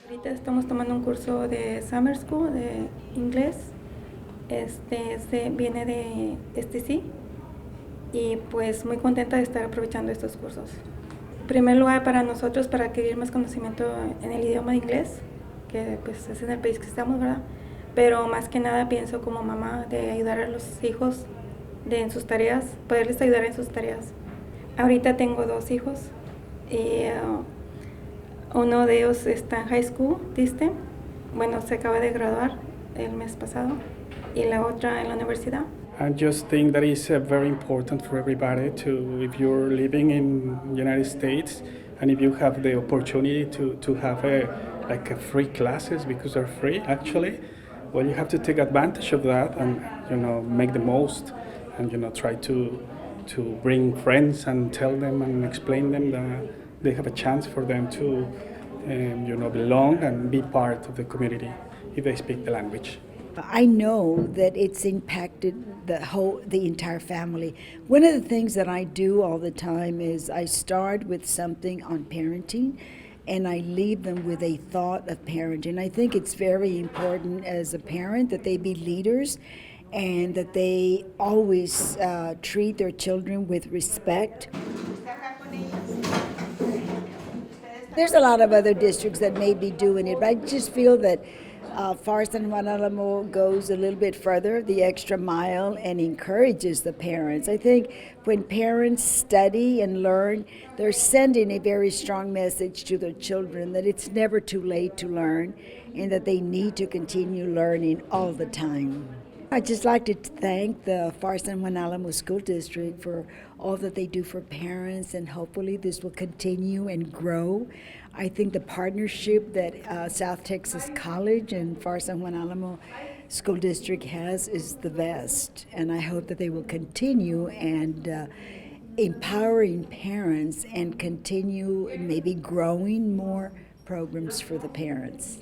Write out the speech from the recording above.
Ahorita estamos tomando un curso de Summer School de inglés. Viene de STC y pues muy contenta de estar aprovechando estos cursos. En primer lugar para nosotros, para adquirir más conocimiento en el idioma de inglés, que pues es en el país que estamos, ¿verdad? Pero más que nada pienso como mamá de ayudar a los hijos en sus tareas, poderles ayudar en sus tareas. Ahorita tengo dos hijos y uno de ellos está en high school, ¿viste? Bueno, se acaba de graduar el mes pasado y la otra en la universidad. I just think that is very important for everybody to, if you're living in United States and if you have the opportunity to have like a free classes because they're free actually, well, you have to take advantage of that and make the most and try to bring friends and tell them and explain them that they have a chance for them to belong and be part of the community if they speak the language. I know that it's impacted the entire family. One of the things that I do all the time is I start with something on parenting and I leave them with a thought of parenting. I think it's very important as a parent that they be leaders and that they always treat their children with respect. There's a lot of other districts that may be doing it, but I just feel that Far San Juan Alamo goes a little bit further, the extra mile, and encourages the parents. I think when parents study and learn, they're sending a very strong message to their children that it's never too late to learn and that they need to continue learning all the time. I'd just like to thank the Far San Juan Alamo School District for all that they do for parents, and hopefully this will continue and grow. I think the partnership that South Texas College and Far San Juan Alamo School District has is the best, and I hope that they will continue and empowering parents and continue maybe growing more programs for the parents.